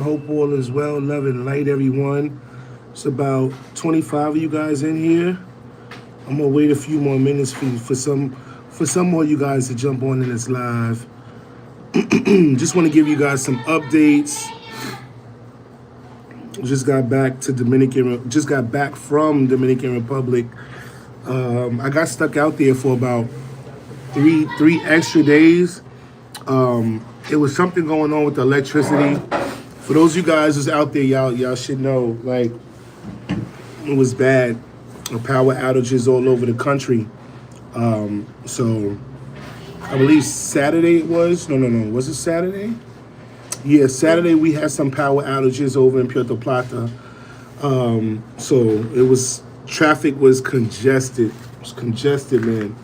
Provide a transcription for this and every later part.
Hope all is well, love and light, everyone. It's about 25 of you guys in here. I'm gonna wait a few more minutes for some more of you guys to jump on in this live. Just want to give you guys some updates. Just got back from Dominican Republic. I got stuck out there for about three extra days. It was something going on with the electricity. For those of you guys who's out there, y'all should know, like, it was bad. Power outages all over the country. So I believe Saturday it was. No. Was it Saturday? Yeah, Saturday we had some power outages over in Puerto Plata. So it was, traffic was congested. It was congested, man.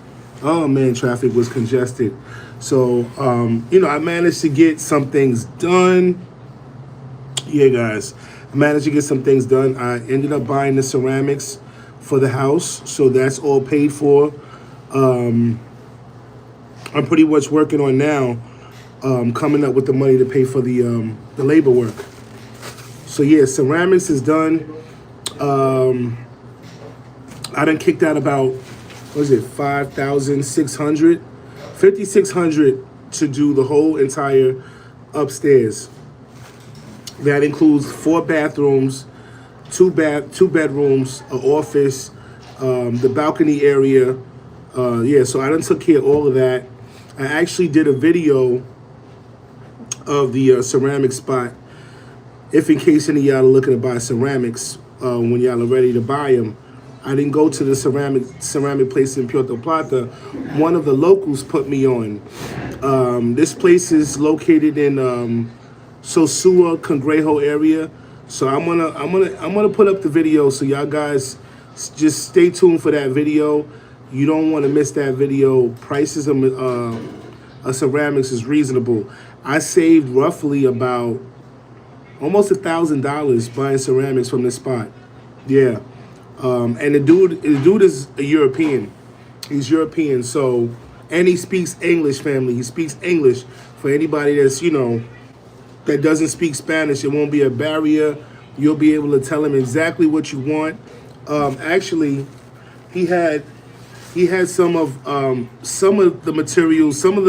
Oh man, traffic was congested. So I managed to get some things done. Yeah, guys, I managed to get some things done. I ended up buying the ceramics for the house, so that's all paid for. I'm pretty much working on now, coming up with the money to pay for the labor work. So yeah, ceramics is done. I done kicked out about, what is it, 5,600, 5,600 to do the whole entire upstairs. That includes 4 bathrooms, two bedrooms, an office, the balcony area. So I done took care of all of that. I actually did a video of the ceramic spot. If in case any of y'all are looking to buy ceramics, when y'all are ready to buy them, I didn't go to the ceramic place in Puerto Plata. One of the locals put me on. This place is located in Sosua, Cangrejo area. So I'm gonna put up the video, so y'all guys just stay tuned for that video. You don't want to miss that video. Prices of ceramics is reasonable. I saved roughly about almost $1,000 buying ceramics from this spot. Yeah, and the dude is a European. He's European, so, and he speaks English, family. He speaks English. For anybody that's that doesn't speak Spanish, it won't be a barrier. You'll be able to tell him exactly what you want. Actually, he had some of the materials, some of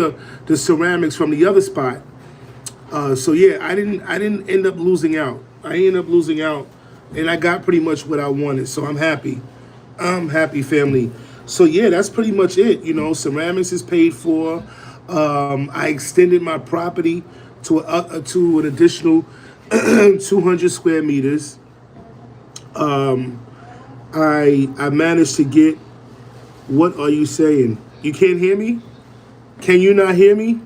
the ceramics from the other spot. So yeah, I didn't end up losing out. And I got pretty much what I wanted. So I'm happy. Family. So yeah, that's pretty much it. Ceramics is paid for. I extended my property to an additional 200 square meters. I managed to get. What are you saying? You can't hear me? Can you not hear me?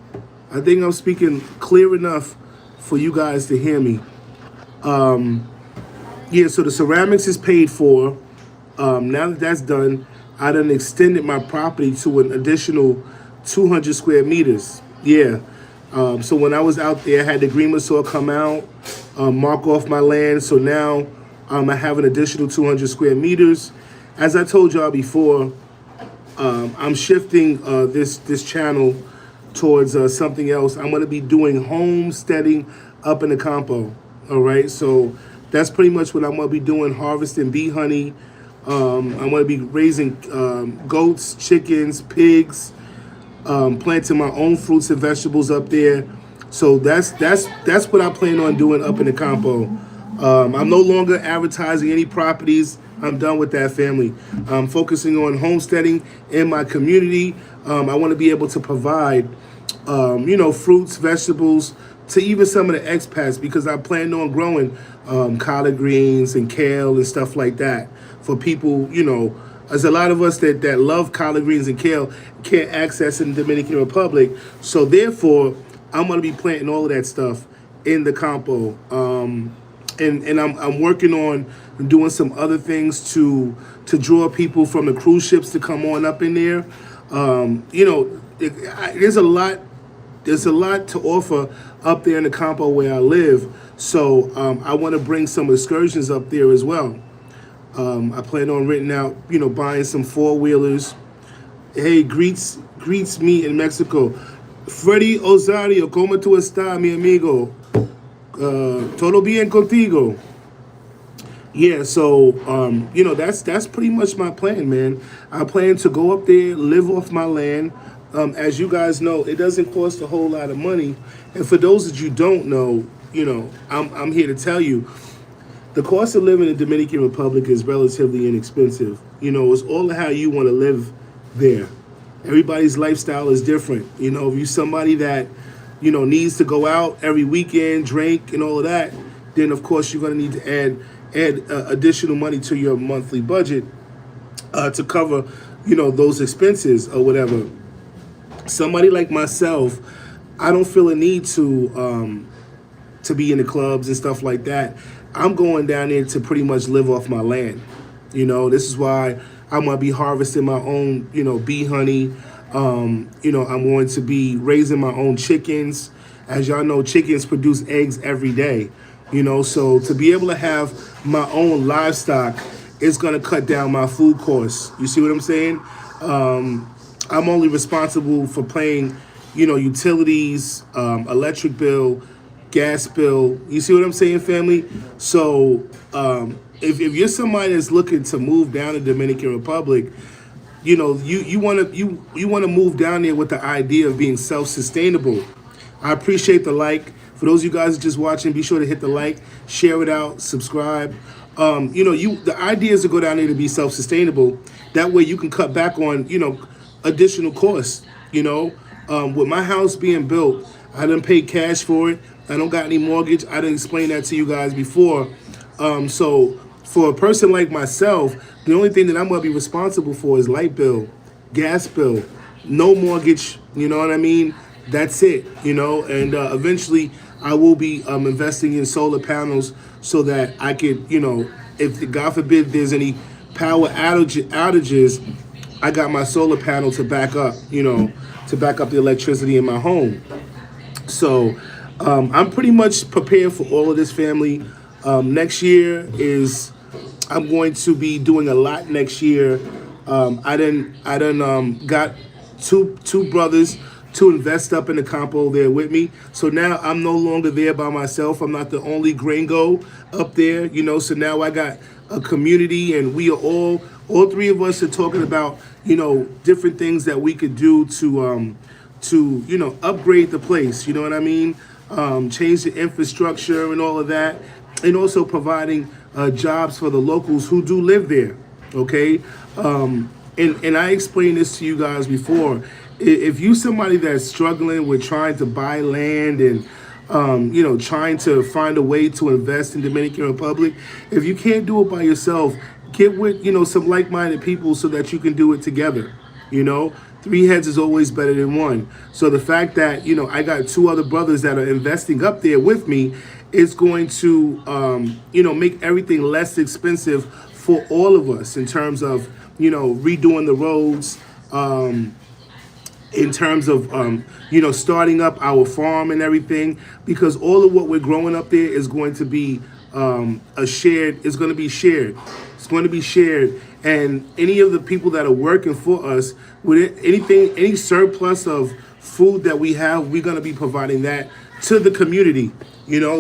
I think I'm speaking clear enough for you guys to hear me. Yeah, so the ceramics is paid for. Now that that's done, I done extended my property to an additional 200 square meters. Yeah. So when I was out there, I had the green saw come out, mark off my land. So now I have an additional 200 square meters. As I told y'all before, I'm shifting this channel towards something else. I'm going to be doing homesteading up in the campo. All right, so that's pretty much what I'm going to be doing, harvesting bee honey. I'm going to be raising goats, chickens, pigs, planting my own fruits and vegetables up there. So that's what I plan on doing up in the campo. I'm no longer advertising any properties. I'm done with that, family. I'm focusing on homesteading in my community. I want to be able to provide, fruits, vegetables to even some of the expats, because I plan on growing collard greens and kale and stuff like that for people. There's a lot of us that love collard greens and kale can't access in the Dominican Republic. So therefore, I'm going to be planting all of that stuff in the campo. And I'm working on doing some other things to draw people from the cruise ships to come on up in there. There's a lot to offer up there in the campo where I live. So I want to bring some excursions up there as well. I plan on renting out, buying some 4-wheelers. Hey, greets me in Mexico. Freddy Osario, ¿cómo tú estás, mi amigo? Todo bien contigo. Yeah, so that's pretty much my plan, man. I plan to go up there, live off my land. As you guys know, it doesn't cost a whole lot of money, and for those that you don't know, I'm here to tell you the cost of living in the Dominican Republic is relatively inexpensive. It's all how you want to live there. Everybody's lifestyle is different. If you're somebody that, needs to go out every weekend, drink and all of that, then of course you're going to need to add additional money to your monthly budget to cover, those expenses or whatever. Somebody like myself, I don't feel a need to be in the clubs and stuff like that. I'm going down there to pretty much live off my land. This is why I'm gonna be harvesting my own, bee honey. I'm going to be raising my own chickens. As y'all know, chickens produce eggs every day. So to be able to have my own livestock is gonna cut down my food costs. You see what I'm saying? I'm only responsible for paying, utilities, electric bill, gas bill. You see what I'm saying, family? So if you're somebody that's looking to move down to Dominican Republic, you want to move down there with the idea of being self-sustainable. I appreciate the like. For those of you guys just watching, be sure to hit the like, share it out, subscribe. The idea is to go down there to be self-sustainable. That way you can cut back on, additional costs. With my house being built, I didn't pay cash for it. I don't got any mortgage. I didn't explain that to you guys before. So for a person like myself, the only thing that I'm going to be responsible for is light bill, gas bill, no mortgage. You know what I mean? That's it. And eventually I will be investing in solar panels so that I could, if God forbid there's any power outages, I got my solar panel to back up, to back up the electricity in my home. So I'm pretty much prepared for all of this, family. Next year I'm going to be doing a lot next year. I done got two brothers to invest up in the campo there with me. So now I'm no longer there by myself. I'm not the only gringo up there, so now I got a community, and we are all three of us are talking about, different things that we could do to upgrade the place, you know what I mean? Change the infrastructure and all of that, and also providing jobs for the locals who do live there, okay? And I explained this to you guys before. If you somebody that's struggling with trying to buy land and trying to find a way to invest in Dominican Republic, if you can't do it by yourself, get with some like-minded people so that you can do it together. Three heads is always better than one. So the fact that I got two other brothers that are investing up there with me is going to make everything less expensive for all of us in terms of redoing the roads, in terms of starting up our farm and everything, because all of what we're growing up there is going to be it's going to be shared. It's going to be shared, and any of the people that are working for us with any surplus of food that we have, we're going to be providing that to the community.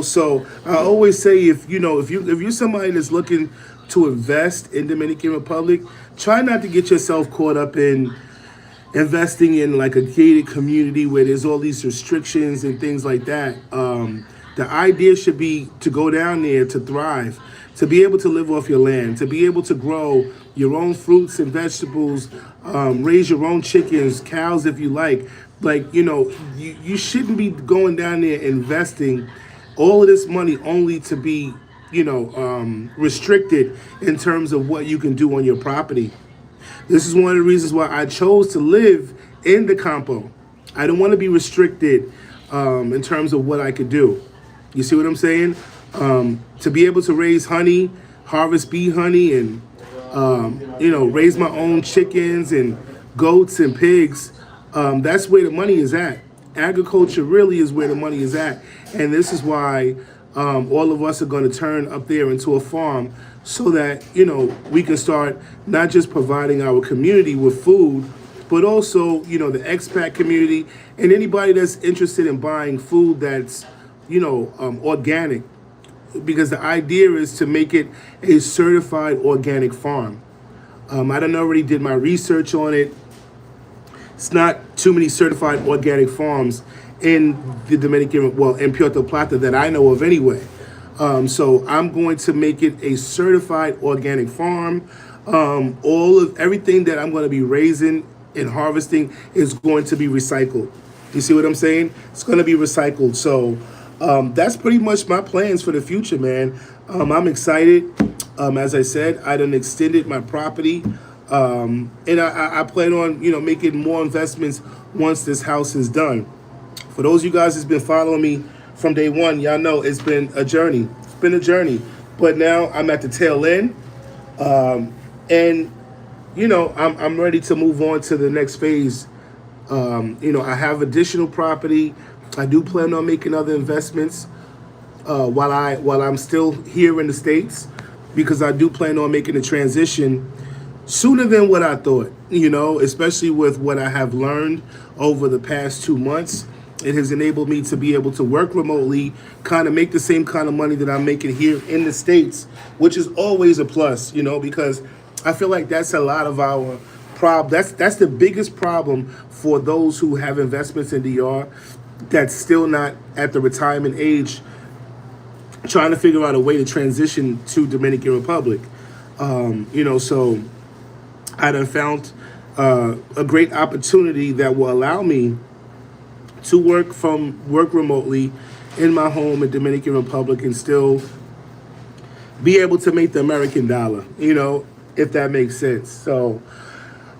So I always say, if you're somebody that's looking to invest in Dominican Republic, try not to get yourself caught up in investing in like a gated community where there's all these restrictions and things like that. The idea should be to go down there to thrive, to be able to live off your land, to be able to grow your own fruits and vegetables, raise your own chickens, cows if you like. You shouldn't be going down there investing all of this money only to be, restricted in terms of what you can do on your property. This is one of the reasons why I chose to live in the campo. I don't want to be restricted in terms of what I could do. You see what I'm saying? To be able to raise honey, harvest bee honey, and raise my own chickens and goats and pigs. That's where the money is at. Agriculture really is where the money is at, and this is why all of us are going to turn up there into a farm, so that we can start not just providing our community with food, but also the expat community and anybody that's interested in buying food that's organic, because the idea is to make it a certified organic farm. I done already did my research on it. It's not too many certified organic farms in the Dominican, well, in Puerto Plata that I know of anyway. So I'm going to make it a certified organic farm. Everything that I'm going to be raising and harvesting is going to be recycled. You see what I'm saying? It's going to be recycled. So that's pretty much my plans for the future, man. I'm excited. As I said, I done extended my property. And I plan on, making more investments once this house is done. For those of you guys that's been following me from day one, y'all know it's been a journey. It's been a journey. But now I'm at the tail end. And I'm ready to move on to the next phase. I have additional property. I do plan on making other investments while I'm still here in the States, because I do plan on making a transition sooner than what I thought, especially with what I have learned over the past 2 months. It has enabled me to be able to work remotely, kind of make the same kind of money that I'm making here in the States, which is always a plus, because I feel like that's a lot of our problem. That's the biggest problem for those who have investments in DR that's still not at the retirement age, trying to figure out a way to transition to Dominican Republic. So I done found a great opportunity that will allow me to work remotely in my home in Dominican Republic and still be able to make the American dollar, if that makes sense. So,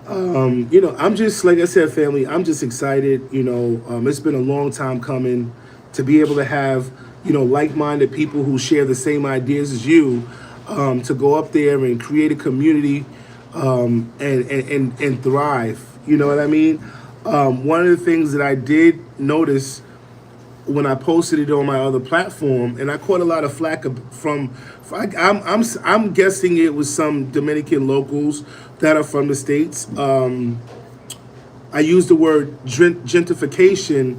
I'm just, like I said, family, I'm just excited. It's been a long time coming to be able to have, like-minded people who share the same ideas as you, to go up there and create a community, and thrive. You know what I mean? One of the things that I did notice when I posted it on my other platform, and I caught a lot of flack from I'm guessing it was some Dominican locals that are from the States. I used the word gentrification,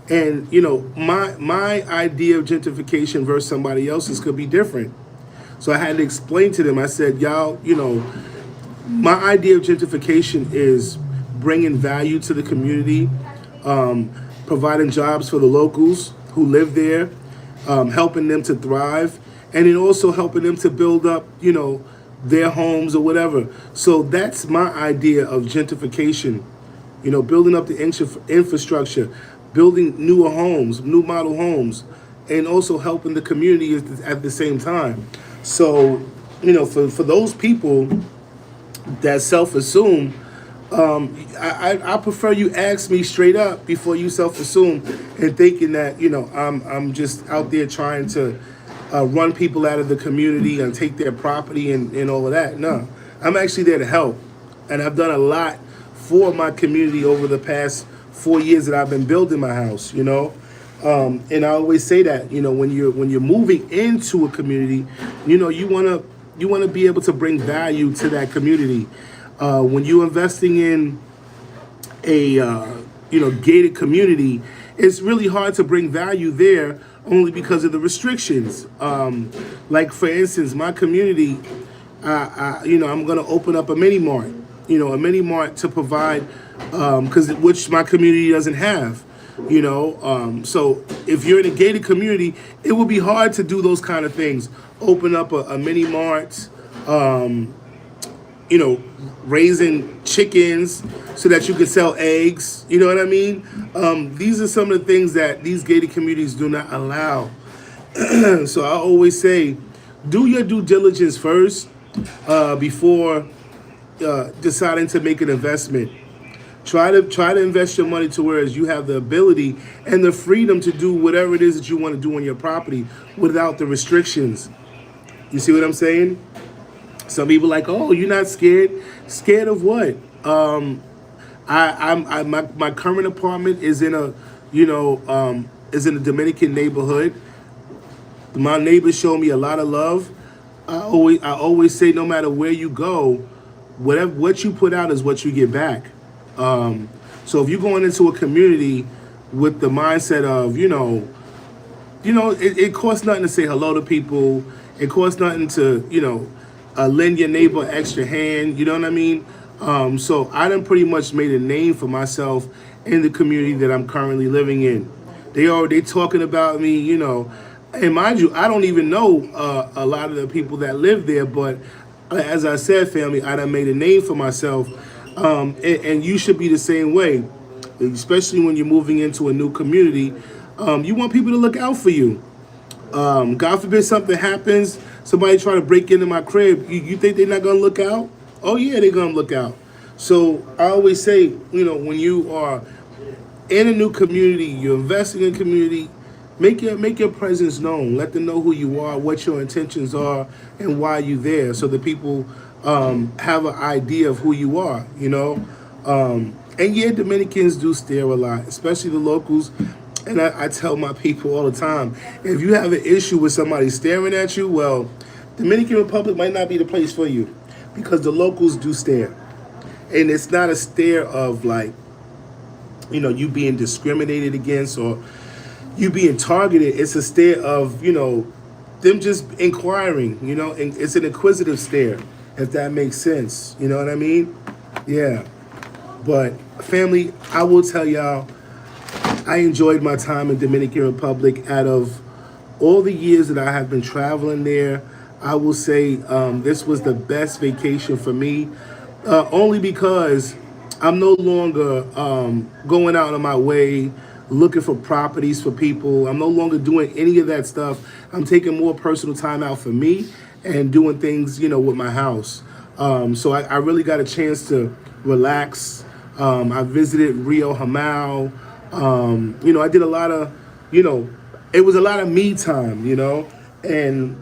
and my idea of gentrification versus somebody else's could be different. So I had to explain to them. I said, y'all, my idea of gentrification is bringing value to the community, providing jobs for the locals who live there, helping them to thrive, and then also helping them to build up, their homes or whatever. So that's my idea of gentrification, building up the infrastructure, building newer homes, new model homes, and also helping the community at the same time. So, for those people that self-assume, I prefer you ask me straight up before you self-assume and thinking that I'm just out there trying to run people out of the community and take their property and all of that. No, I'm actually there to help, and I've done a lot for my community over the past 4 years that I've been building my house. And I always say that when you're moving into a community, you want to be able to bring value to that community. When you're investing in a gated community, it's really hard to bring value there only because of the restrictions. Like for instance, my community, I'm going to open up a mini mart, to provide, which my community doesn't have. So if you're in a gated community, it will be hard to do those kind of things. Open up a mini mart, raising chickens so that you can sell eggs. You know what I mean? These are some of the things that these gated communities do not allow. So I always say, do your due diligence first before deciding to make an investment. Try to invest your money to where you have the ability and the freedom to do whatever it is that you want to do on your property without the restrictions. You see what I'm saying? Some people like, oh, you're not scared. Scared of what? My current apartment is in a Dominican neighborhood. My neighbors show me a lot of love. I always say, no matter where you go, what you put out is what you get back. So if you're going into a community with the mindset of, it costs nothing to say hello to people. It costs nothing to, lend your neighbor an extra hand. You know what I mean? So I done pretty much made a name for myself in the community that I'm currently living in. They talking about me, and mind you, I don't even know a lot of the people that live there. But as I said, family, I done made a name for myself, and you should be the same way, especially when you're moving into a new community. You want people to look out for you. God forbid something happens, somebody try to break into my crib. You think they're not gonna look out? Oh yeah, they're gonna look out. So I always say, when you are in a new community, you're investing in a community, make your presence known. Let them know who you are, what your intentions are, and why you're there, so that people have an idea of who you are. And yeah, Dominicans do stare a lot, especially the locals. And I tell my people all the time, if you have an issue with somebody staring at you, well, Dominican Republic might not be the place for you, because the locals do stare. And it's not a stare of like, you being discriminated against or you being targeted. It's a stare of, them just inquiring, and it's an inquisitive stare, if that makes sense. You know what I mean? Yeah. But family, I will tell y'all, I enjoyed my time in Dominican Republic. Out of all the years that I have been traveling there, I will say this was the best vacation for me, only because I'm no longer going out of my way looking for properties for people. I'm no longer doing any of that stuff. I'm taking more personal time out for me and doing things, with my house. So I really got a chance to relax. I visited Rio Jamal. I did a lot of, it was a lot of me time, and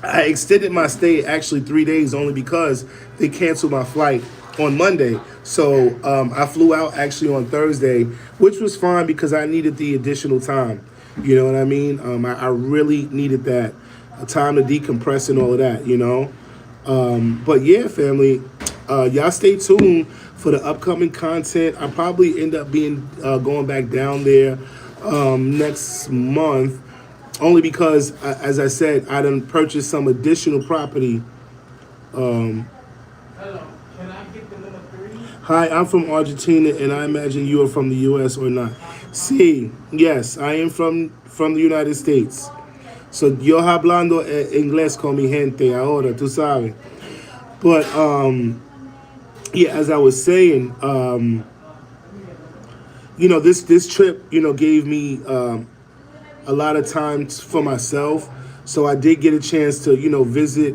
I extended my stay actually 3 days only because they canceled my flight on Monday. So I flew out actually on Thursday, which was fine because I needed the additional time. You know what I mean? I really needed that time to decompress and all of that, But yeah, family, y'all stay tuned for the upcoming content. I'll probably end up being going back down there next month, only because, as I said, I done purchased some additional property. Hello, can I get the number 3? Hi, I'm from Argentina, and I imagine you are from the U.S. or not. Sí, yes, I am from the United States. So yo hablando inglés con mi gente ahora, tú sabes. But yeah, as I was saying, this trip, gave me a lot of time for myself. So I did get a chance to, visit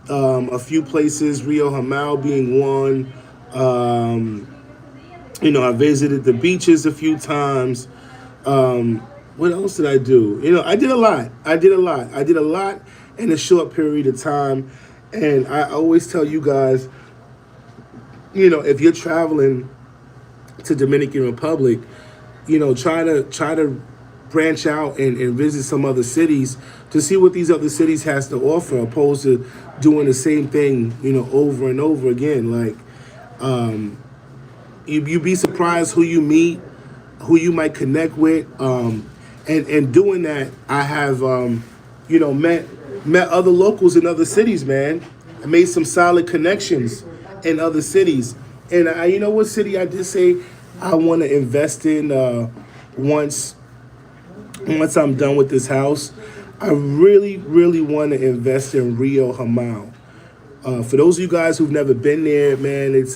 a few places, Rio Jamal being one. I visited the beaches a few times. What else did I do? I did a lot. I did a lot in a short period of time. And I always tell you guys, if you're traveling to Dominican Republic, try to branch out and visit some other cities to see what these other cities has to offer, opposed to doing the same thing, over and over again. Like, you'd be surprised who you meet, who you might connect with. And doing that, I have, met other locals in other cities, man. I made some solid connections in other cities. And what city I did say I want to invest in once I'm done with this house? I really, really want to invest in Rio Jamal. For those of you guys who've never been there, man, it's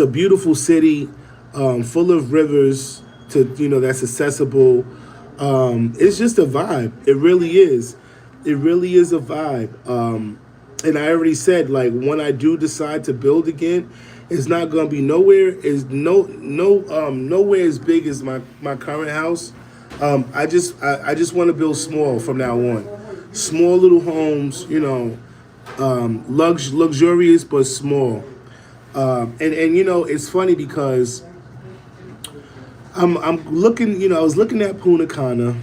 a beautiful city, full of rivers that's accessible. It's just a vibe. It really is. It really is a vibe. And I already said, like, when I do decide to build again, it's not gonna be nowhere as big as my current house. I just want to build small from now on. Small little homes, luxurious but small. And it's funny because I'm looking, I was looking at Punta Cana,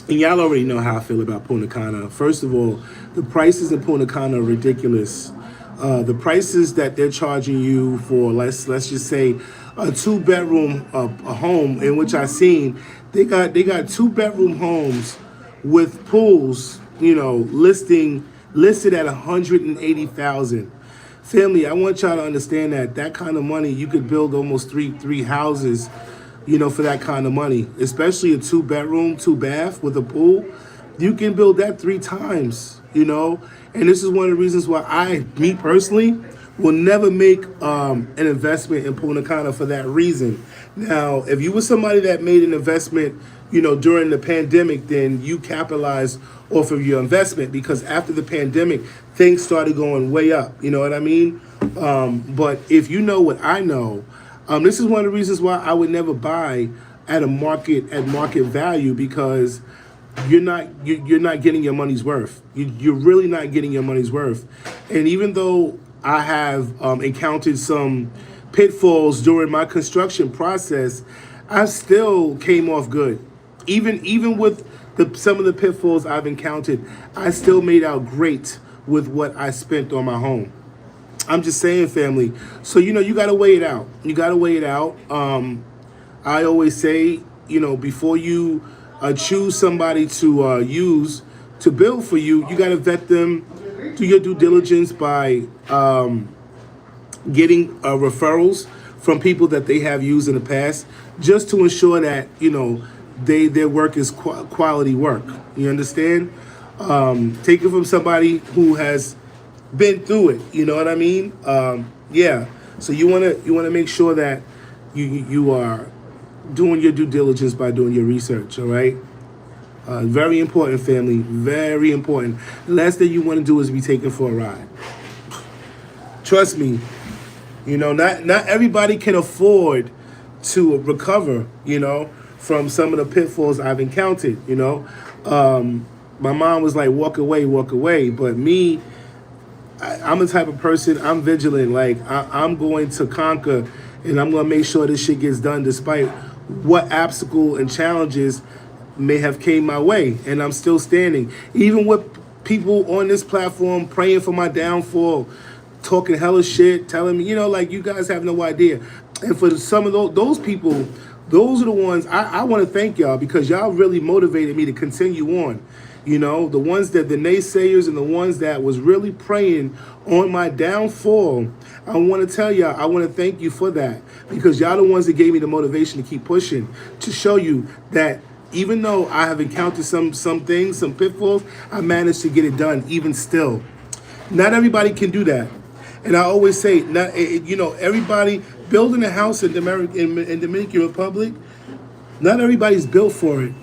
and y'all already know how I feel about Punta Cana. First of all, the prices in Punta Cana are ridiculous. The prices that they're charging you for, let's just say, a 2 bedroom a home in which I seen they got 2 bedroom homes with pools, listed at 180,000. Family, I want y'all to understand that that kind of money you could build almost three houses, for that kind of money, especially a 2 bedroom, 2 bath with a pool. You can build that 3 times. And this is one of the reasons why me personally, will never make an investment in Punta Cana for that reason. Now, if you were somebody that made an investment, during the pandemic, then you capitalized off of your investment because after the pandemic, things started going way up. You know what I mean? But if you know what I know, this is one of the reasons why I would never buy at market value because you're not getting your money's worth. You're really not getting your money's worth. And even though I have encountered some pitfalls during my construction process, I still came off good. Even with some of the pitfalls I've encountered, I still made out great with what I spent on my home. I'm just saying, family. So, you got to weigh it out. You got to weigh it out. I always say, before you choose somebody to use to build for you, you got to vet them, do your due diligence by getting referrals from people that they have used in the past, just to ensure that their work is quality work. You understand? Take it from somebody who has been through it. You know what I mean? Yeah. So you wanna make sure that you are doing your due diligence by doing your research. All right. Very important, family. Very important. The last thing you want to do is be taken for a ride. Trust me. Not everybody can afford to recover. From some of the pitfalls I've encountered. My mom was like, walk away. But me, I'm the type of person, I'm vigilant. Like, I'm going to conquer, and I'm going to make sure this shit gets done despite what obstacle and challenges may have came my way. And I'm still standing. Even with people on this platform praying for my downfall, talking hella shit, telling me, like, you guys have no idea. And for some of those people, those are the ones I want to thank y'all because y'all really motivated me to continue on. The ones that the naysayers and the ones that was really praying on my downfall, I want to tell y'all, I want to thank you for that because y'all the ones that gave me the motivation to keep pushing, to show you that even though I have encountered some things, some pitfalls, I managed to get it done even still. Not everybody can do that. And I always say, everybody building a house in Dominican Republic, not everybody's built for it,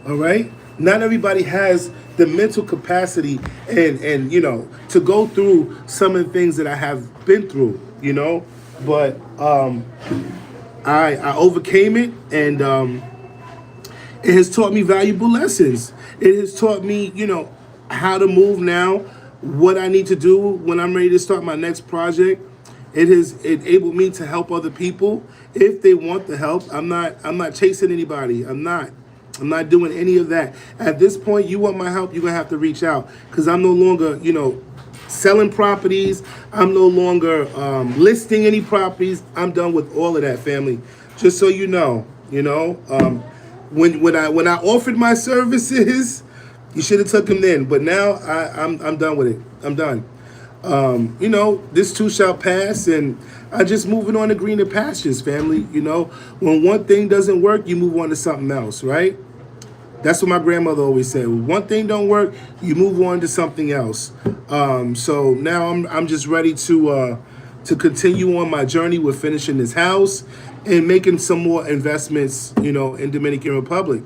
all right? Not everybody has the mental capacity and to go through some of the things that I have been through, But I overcame it, and it has taught me valuable lessons. It has taught me, how to move now, what I need to do when I'm ready to start my next project. It has enabled me to help other people if they want the help. I'm not chasing anybody. I'm not doing any of that. At this point, you want my help, you're gonna have to reach out because I'm no longer, selling properties. I'm no longer listing any properties. I'm done with all of that, family. Just so you know, when I offered my services, you should have took them then. But now I'm done with it. I'm done. This too shall pass, and I just moving on to greener pastures, family. When one thing doesn't work, you move on to something else, right? That's what my grandmother always said. When one thing don't work, you move on to something else. So now I'm just ready to continue on my journey with finishing this house and making some more investments, in Dominican Republic.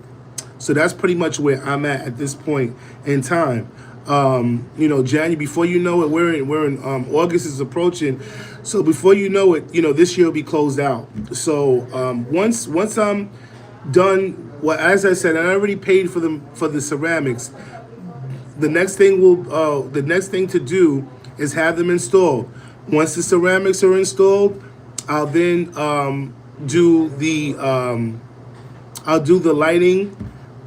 So that's pretty much where I'm at this point in time. January, before you know it, we're in August is approaching. So before you know it, this year will be closed out. So once I'm done, well, as I said, I already paid for the ceramics. The next thing to do is have them installed. Once the ceramics are installed, I'll then do the lighting.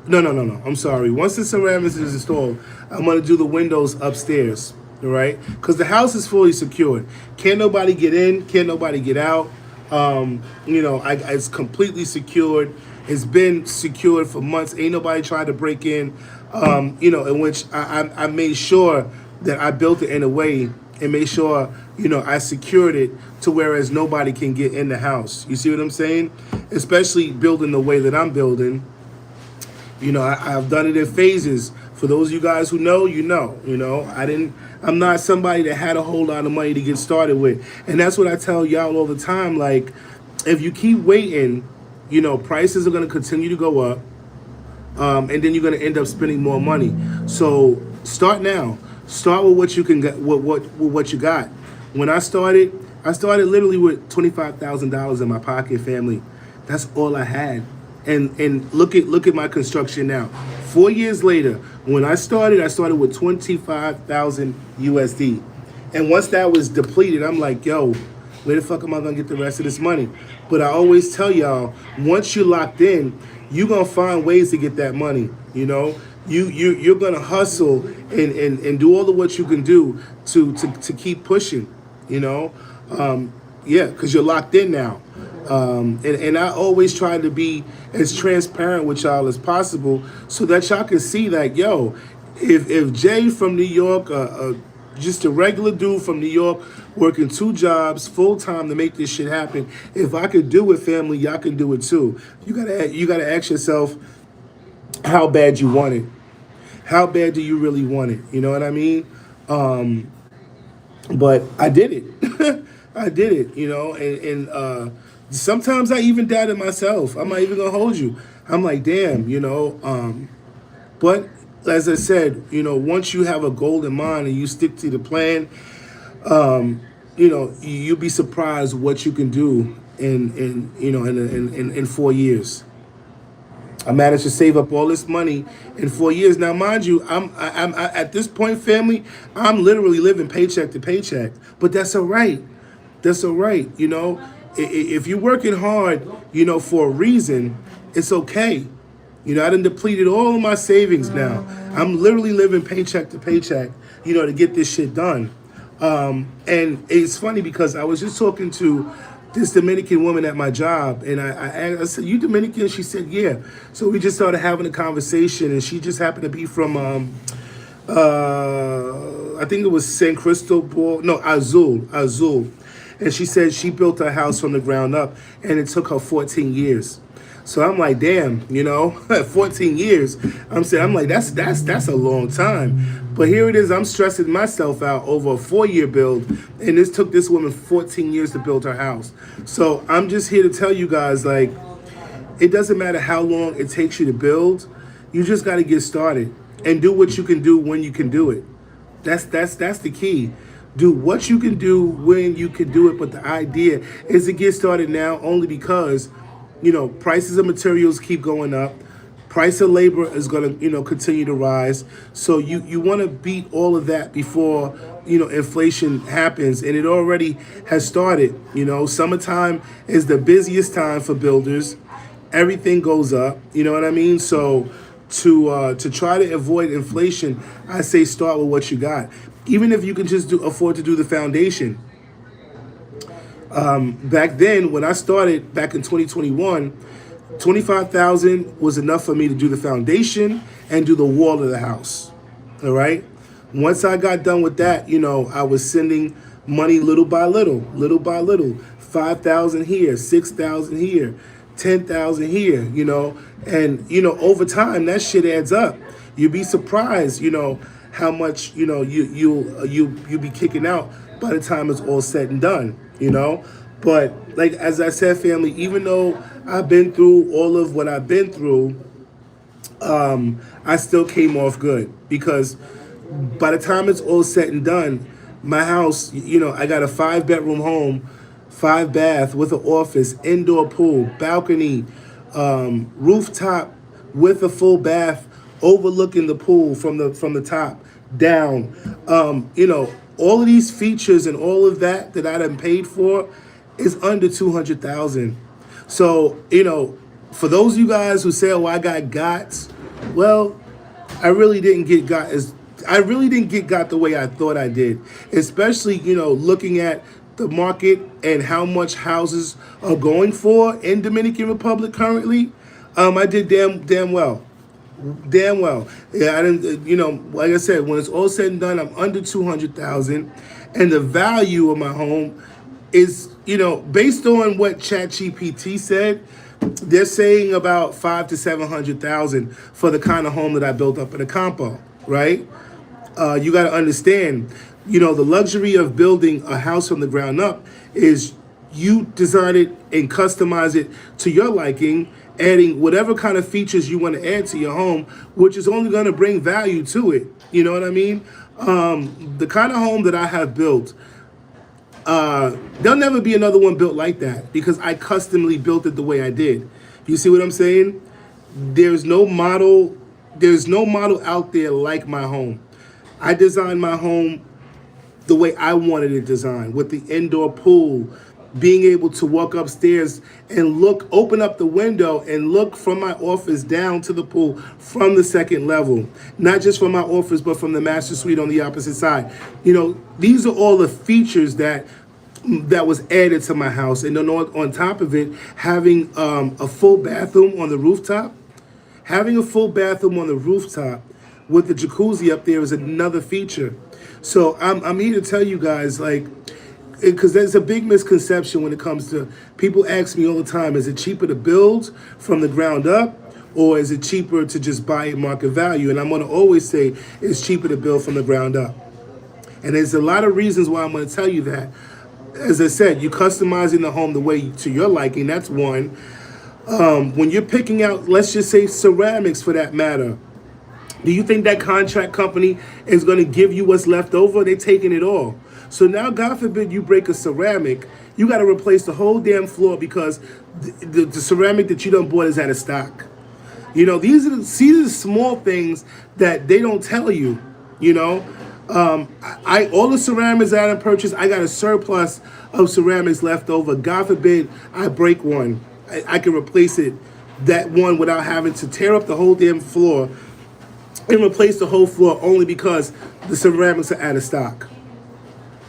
No. I'm sorry. Once the ceramics is installed, I'm going to do the windows upstairs, all right? Because the house is fully secured. Can't nobody get in. Can't nobody get out. It's completely secured. It's been secured for months. Ain't nobody tried to break in. In which I made sure that I built it in a way and made sure, I secured it to whereas nobody can get in the house. You see what I'm saying? Especially building the way that I'm building. I've done it in phases. For those of you guys who know, I'm not somebody that had a whole lot of money to get started with. And that's what I tell y'all all the time. Like, if you keep waiting, prices are going to continue to go up. And then you're going to end up spending more money. So start now. Start with what you can get, what you got. When I started literally with $25,000 in my pocket, family. That's all I had. And look at my construction now. 4 years later, when I started with 25,000 USD. And once that was depleted, I'm like, yo, where the fuck am I gonna get the rest of this money? But I always tell y'all, once you're locked in, you're gonna find ways to get that money. You're gonna hustle and do all of what you can do to keep pushing. Because you're locked in now. And I always try to be as transparent with y'all as possible so that y'all can see that, yo, if Jay from New York, just a regular dude from New York, working 2 jobs full time to make this shit happen, if I could do it, family, y'all can do it too. You gotta ask yourself how bad you want it. How bad do you really want it? You know what I mean? But I did it. I did it, and sometimes I even doubted myself. I'm not even gonna hold you. I'm like, damn, but as I said, once you have a goal in mind and you stick to the plan, you'll be surprised what you can do in 4 years. I managed to save up all this money in 4 years. Now, mind you, I'm at this point, family, I'm literally living paycheck to paycheck, but that's all right. That's all right. If you're working hard, for a reason, it's okay. I done depleted all of my savings now. I'm literally living paycheck to paycheck, to get this shit done. And it's funny because I was just talking to this Dominican woman at my job, and I said, "You Dominican?" She said, "Yeah." So we just started having a conversation, and she just happened to be from, I think it was San Cristobal, no, Azul. And she said she built her house from the ground up, and it took her 14 years. So I'm like, damn, 14 years. I'm like, that's a long time. But here it is, I'm stressing myself out over a 4-year build, and this took this woman 14 years to build her house. So I'm just here to tell you guys, like, it doesn't matter how long it takes you to build, you just got to get started and do what you can do when you can do it. That's the key. Do what you can do when you can do it, but the idea is to get started now only because, prices of materials keep going up. Price of labor is going to, continue to rise. So you want to beat all of that before, inflation happens. And it already has started. Summertime is the busiest time for builders. Everything goes up. You know what I mean? So to try to avoid inflation, I say start with what you got. Even if you can just afford to do the foundation. Back then, when I started back in 2021, 25,000 was enough for me to do the foundation and do the wall of the house. All right. Once I got done with that, I was sending money little by little, 5,000 here, 6,000 here, 10,000 here, and over time that shit adds up. You'd be surprised, how much you'll be kicking out by the time it's all said and done, But like as I said, family, even though I've been through all of what I've been through, I still came off good because by the time it's all said and done, my house, I got a 5-bedroom home, 5-bath with an office, indoor pool, balcony, rooftop with a full bath overlooking the pool from the top down. All of these features and all of that I done paid for is under 200,000. So, for those of you guys who say, "Oh, I got GOTS," well, I really didn't get got the way I thought I did. Especially, looking at the market and how much houses are going for in Dominican Republic currently, I did damn well. Damn well. Yeah, I didn't. Like I said, when it's all said and done, I'm under 200,000, and the value of my home is, based on what ChatGPT said, they're saying about 5 to 700,000 for the kind of home that I built up in a compo, right? You got to understand, the luxury of building a house from the ground up is you design it and customize it to your liking, adding whatever kind of features you want to add to your home, which is only going to bring value to it. You know what I mean? The kind of home that I have built, there'll never be another one built like that because I customly built it the way I did. You see what I'm saying? There's no model out there like my home. I designed my home the way I wanted it designed, with the indoor pool, being able to walk upstairs and open up the window and look from my office down to the pool from the second level. Not just from my office, but from the master suite on the opposite side. These are all the features that was added to my house. And then on top of it, having a full bathroom on the rooftop. Having a full bathroom on the rooftop with the jacuzzi up there is another feature. So I'm here to tell you guys, because there's a big misconception when it comes to, people ask me all the time, is it cheaper to build from the ground up, or is it cheaper to just buy at market value? And I'm going to always say it's cheaper to build from the ground up. And there's a lot of reasons why I'm going to tell you that. As I said, you're customizing the home the way to your liking. That's one. When you're picking out, let's just say ceramics for that matter, do you think that contract company is going to give you what's left over? They're taking it all. So now, God forbid you break a ceramic, you got to replace the whole damn floor because the ceramic that you done bought is out of stock. These are the small things that they don't tell you. All the ceramics that I purchased, I got a surplus of ceramics left over. God forbid I break one, I can replace that one without having to tear up the whole damn floor and replace the whole floor only because the ceramics are out of stock.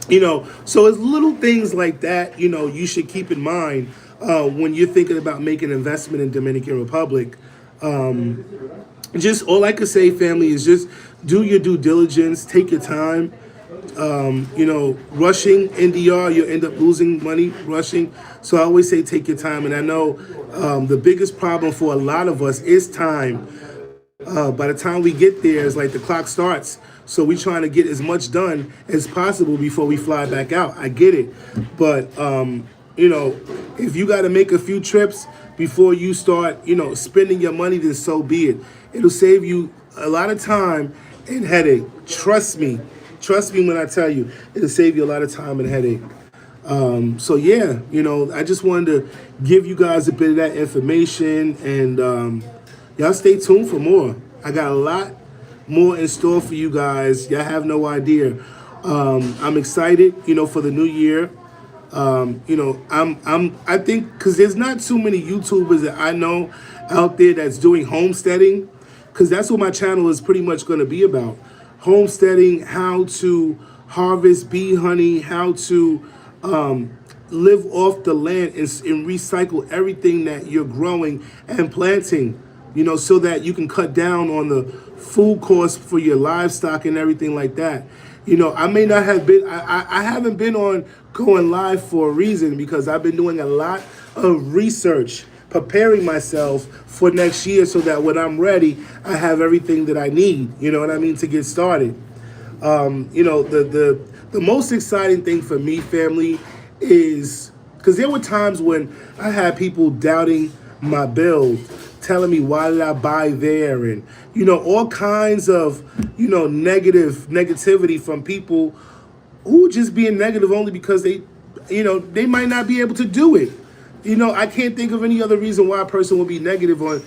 So it's little things like that, you should keep in mind when you're thinking about making an investment in Dominican Republic. Just all I could say, family, is just do your due diligence, take your time. Rushing NDR, you'll end up losing money rushing. So I always say take your time. And I know the biggest problem for a lot of us is time. By the time we get there, it's like the clock starts. So we're trying to get as much done as possible before we fly back out. I get it. But, if you got to make a few trips before you start, spending your money, then so be it. It'll save you a lot of time and headache. Trust me. Trust me when I tell you, it'll save you a lot of time and headache. So yeah, I just wanted to give you guys a bit of that information, and y'all stay tuned for more. I got a lot more in store for you guys. Y'all have no idea. I'm excited, for the new year. I think because there's not too many YouTubers that I know out there that's doing homesteading, because that's what my channel is pretty much going to be about. Homesteading, how to harvest bee honey, how to live off the land and recycle everything that you're growing and planting, so that you can cut down on the food costs for your livestock and everything like that. I may not have been, I haven't been on going live for a reason, because I've been doing a lot of research, preparing myself for next year so that when I'm ready, I have everything that I need, to get started. The most exciting thing for me, family, is because there were times when I had people doubting my build, telling me why did I buy there, and all kinds of negativity from people who just being negative only because they might not be able to do it. I can't think of any other reason why a person would be negative on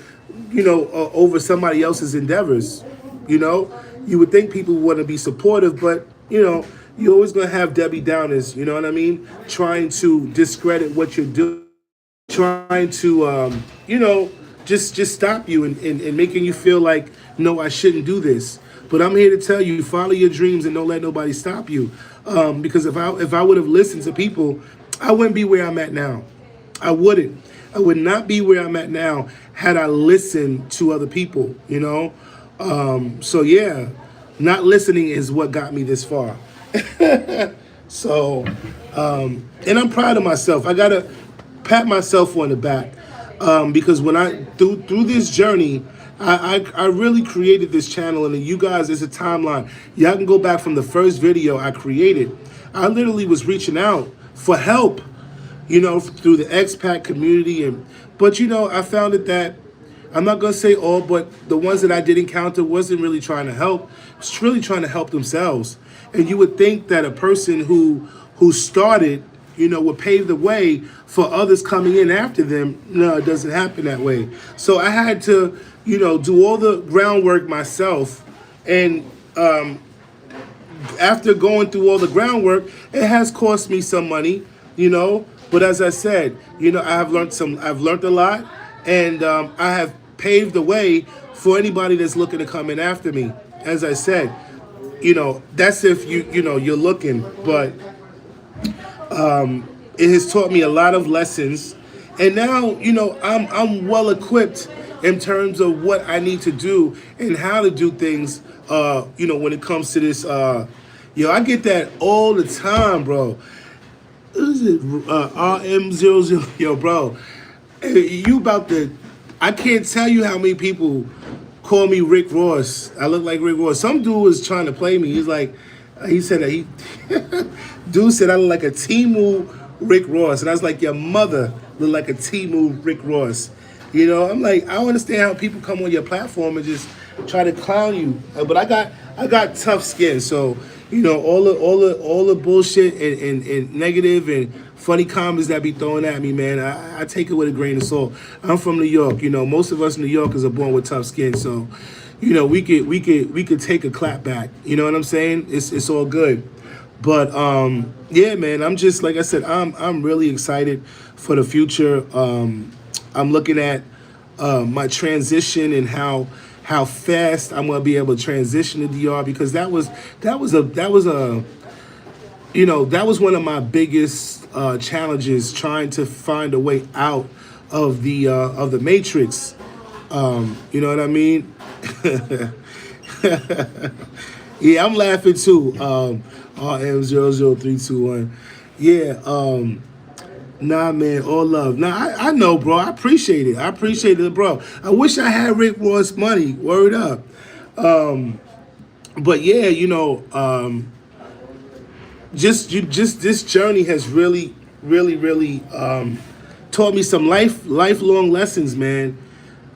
over somebody else's endeavors. You would think people want to be supportive, but you're always going to have Debbie Downers, trying to discredit what you're doing, trying to just stop you and making you feel like, no, I shouldn't do this. But I'm here to tell you, follow your dreams and don't let nobody stop you. Because if I would have listened to people, I wouldn't be where I'm at now. I wouldn't. I would not be where I'm at now had I listened to other people, you know? So yeah, not listening is what got me this far. So, and I'm proud of myself. I gotta pat myself on the back because when I through this journey, I really created this channel, and you guys, it's a timeline. Y'all can go back from the first video I created. I literally was reaching out for help, you know, through the expat community, but you know, I found it that I'm not gonna say all, but the ones that I did encounter wasn't really trying to help. Was really trying to help themselves. And you would think that a person who started, you know, would pave the way for others coming in after them. No, it doesn't happen that way. So I had to, you know, do all the groundwork myself. And after going through all the groundwork, it has cost me some money, you know. But as I said, you know, I've learned a lot, and I have paved the way for anybody that's looking to come in after me. As I said, you know, that's if you know you're looking, but it has taught me a lot of lessons, and now, you know, I'm well equipped in terms of what I need to do and how to do things. You know, when it comes to this, yo, I get that all the time, bro. What is it? RM00, yo, bro. You about to? I can't tell you how many people call me Rick Ross. I look like Rick Ross. Some dude was trying to play me. He's like, he said that he, dude said I look like a Timu Rick Ross. And I was like, your mother look like a Timu Rick Ross. You know, I'm like, I don't understand how people come on your platform and just try to clown you. But I got tough skin. So, you know, all the bullshit and negative and funny comments that be thrown at me, man, I take it with a grain of salt. I'm from New York. You know, most of us New Yorkers are born with tough skin, so, you know, we could take a clap back. You know what I'm saying? It's all good. But yeah, man, I'm just, like I said, I'm really excited for the future. I'm looking at my transition and how fast I'm gonna be able to transition to DR, because that was you know, that was one of my biggest challenges, trying to find a way out of the matrix. You know what I mean? Yeah, I'm laughing too. RM00321. Yeah. Nah, man, all love. Nah, I know, bro. I appreciate it. I appreciate it, bro. I wish I had Rick Ross money. Word up. But yeah, you know, just this journey has really taught me some lifelong lessons, man.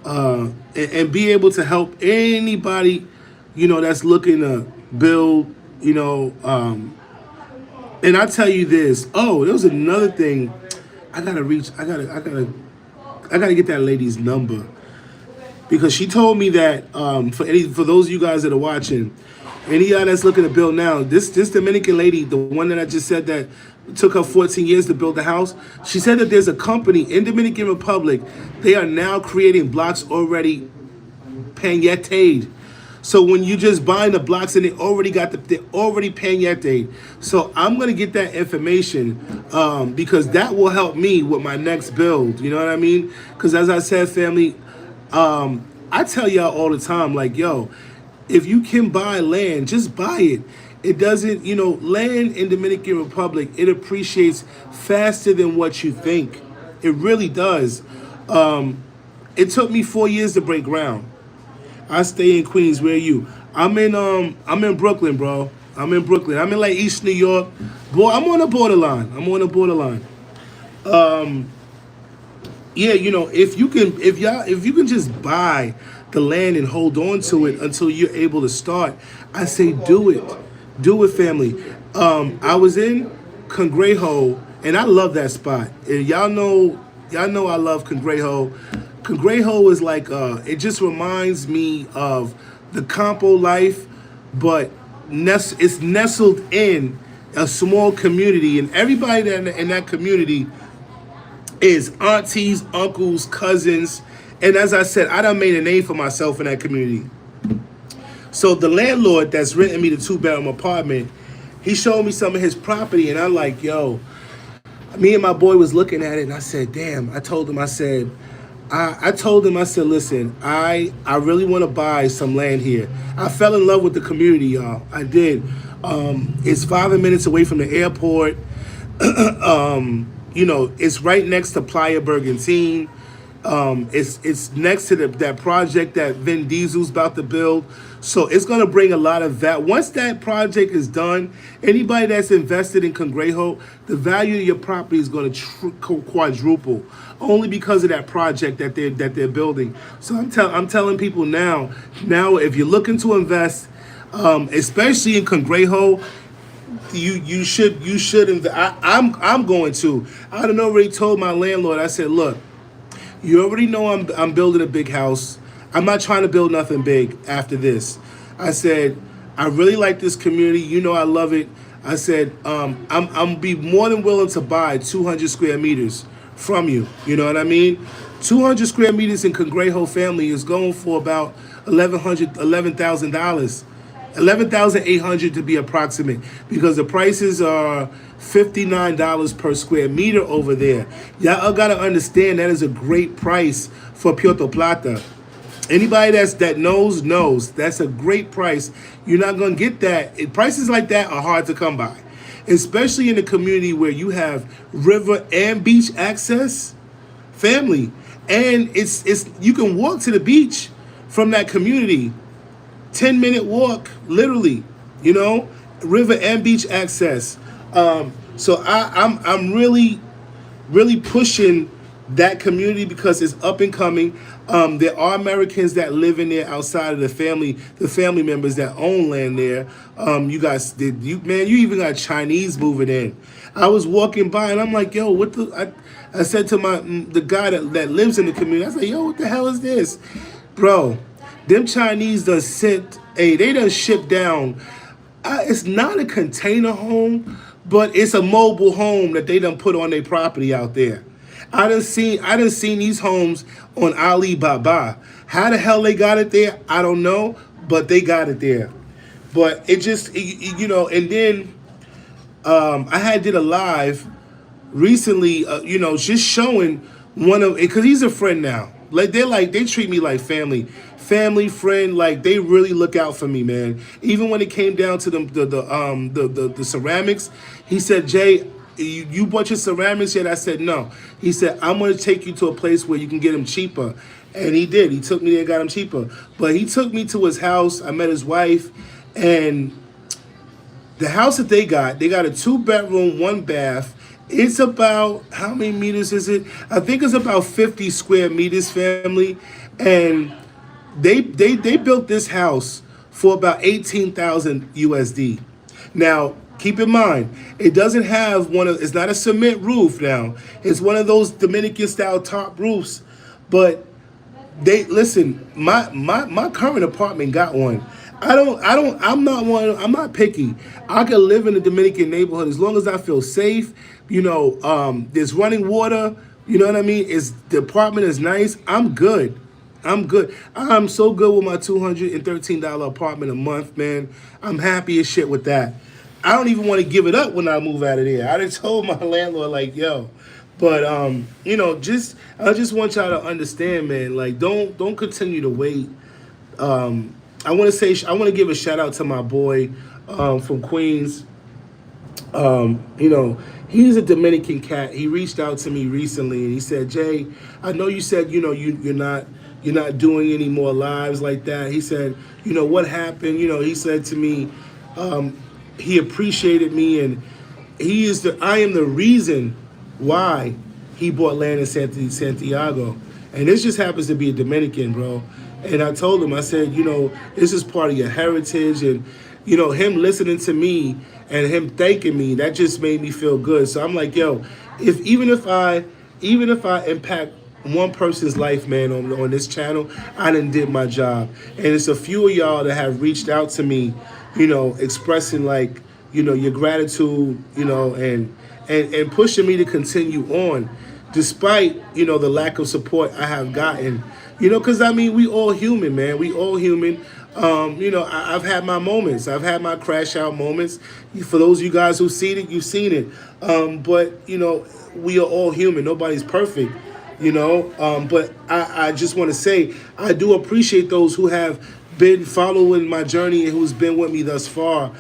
And be able to help anybody, you know, that's looking to build, you know. And I tell you this. Oh, there was another thing. I gotta get that lady's number, because she told me that for those of you guys that are watching, any of y'all that's looking to build now, this Dominican lady, the one that I just said that took her 14 years to build the house, she said that there's a company in Dominican Republic. They are now creating blocks already pañeteed. So when you just buying the blocks and they're already pañeteed. So I'm gonna get that information because that will help me with my next build. You know what I mean? Because as I said, family, I tell y'all all the time, like, yo, if you can buy land, just buy it. It doesn't, you know, land in Dominican Republic, it appreciates faster than what you think. It really does. It took me 4 years to break ground. I stay in Queens. Where are you? I'm in Brooklyn, bro. I'm in Brooklyn. I'm in like East New York. Boy, I'm on the borderline. Yeah, you know, if you can just buy the land and hold on to it until you're able to start, I say do it. Do it, family. I was in Cangrejo, and I love that spot. And y'all know I love Cangrejo. Cangrejo is like, it just reminds me of the Campo life, but it's nestled in a small community, and everybody that in that community is aunties, uncles, cousins, and as I said, I done made a name for myself in that community. So the landlord that's renting me the 2 bedroom apartment, he showed me some of his property, and I'm like, yo, me and my boy was looking at it, and I said, damn. I told him, I told him, I said, listen, I really want to buy some land here. I fell in love with the community, y'all. I did. It's 5 minutes away from the airport. It's right next to Playa Bergantine. It's next to that project that Vin Diesel's about to build. So it's going to bring a lot of that. Once that project is done, anybody that's invested in Congrejo, the value of your property is going to quadruple, only because of that project that they're building. So I'm telling people now if you're looking to invest, especially in Congrejo, you should invest. I'm going to. I don't already told my landlord. I said, look, you already know I'm building a big house. I'm not trying to build nothing big after this. I said, I really like this community. You know I love it. I said, I'm be more than willing to buy 200 square meters from you. You know what I mean? 200 square meters in Congrejo family is going for about $11,000. 11,800 to be approximate, because the prices are $59 per square meter over there. Y'all gotta understand that is a great price for Puerto Plata. Anybody that knows that's a great price. You're not gonna get that. Prices like that are hard to come by, especially in a community where you have river and beach access, family, and it's you can walk to the beach from that community. 10-minute walk, literally, river and beach access. So I'm really pushing that community because it's up and coming. There are Americans that live in there outside of the family members that own land there. You even got Chinese moving in. I was walking by and I'm like, yo, I said to the guy that lives in the community, I said, yo, what the hell is this? Bro, them Chinese they done shipped down. It's not a container home, but it's a mobile home that they done put on their property out there. I done seen these homes on Alibaba. How the hell they got it there, I don't know, but they got it there. But it just, and then I did a live recently, just showing one of, because he's a friend now. They treat me like family, friend. Like, they really look out for me, man. Even when it came down to the ceramics, he said, Jay, you bought your ceramics yet? I said, no. He said, I'm going to take you to a place where you can get them cheaper. And he did. He took me there and got them cheaper. But he took me to his house. I met his wife. And the house that they got a 2-bedroom, 1 bath. It's about, how many meters is it? I think it's about 50 square meters, family. And they built this house for about 18,000 USD. Now, keep in mind, it doesn't have it's not a cement roof now. It's one of those Dominican style top roofs. But my current apartment got one. I'm not picky. I can live in a Dominican neighborhood as long as I feel safe. There's running water. You know what I mean? The apartment is nice. I'm good. I'm so good with my $213 apartment a month, man. I'm happy as shit with that. I don't even want to give it up when I move out of there. I done told my landlord, like, yo. But I just want y'all to understand, man. Like, don't continue to wait. I want to give a shout out to my boy from Queens. He's a Dominican cat. He reached out to me recently and he said, Jay, I know you said, you're not doing any more lives like that. He said, what happened? He said to me, he appreciated me, and I am the reason why he bought land in Santiago. And this just happens to be a Dominican, bro. And I told him, I said, this is part of your heritage. And, him listening to me and him thanking me, that just made me feel good. So I'm like, yo, even if I impact one person's life, man, on this channel, I done did my job. And it's a few of y'all that have reached out to me, expressing like, your gratitude, and pushing me to continue on, despite, the lack of support I have gotten. Because, we all human, man. We all human. You know, I've had my moments. I've had my crash out moments. For those of you guys who've seen it, you've seen it. But, you know, we are all human. Nobody's perfect, you know. But I just want to say I do appreciate those who have been following my journey and who's been with me thus far.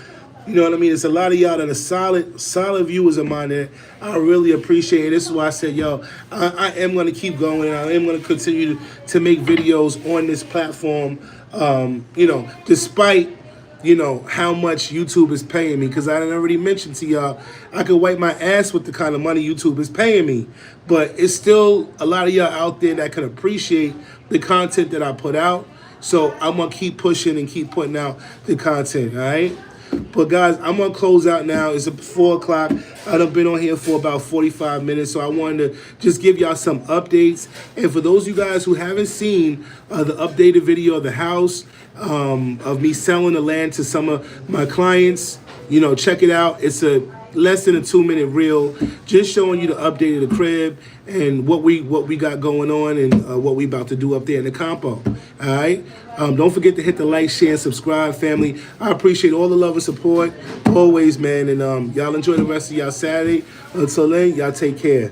You know what I mean? It's a lot of y'all that are solid viewers of mine that I really appreciate. And this is why I said, yo, I am going to keep going. I am going to continue to make videos on this platform, you know, despite, you know, how much YouTube is paying me. Because I already mentioned to y'all, I could wipe my ass with the kind of money YouTube is paying me. But it's still a lot of y'all out there that can appreciate the content that I put out. So I'm going to keep pushing and keep putting out the content, all right? But guys, I'm going to close out now. It's 4 o'clock. I've been on here for about 45 minutes, so I wanted to just give y'all some updates. And for those of you guys who haven't seen the updated video of the house, of me selling the land to some of my clients, you know, check it out. It's a less than a 2-minute reel, just showing you the update of the crib and what we got going on and what we about to do up there in the compo. All right. Don't forget to hit the like, share, and subscribe, family. I appreciate all the love and support always, man. And y'all enjoy the rest of y'all Saturday. Until then, y'all take care.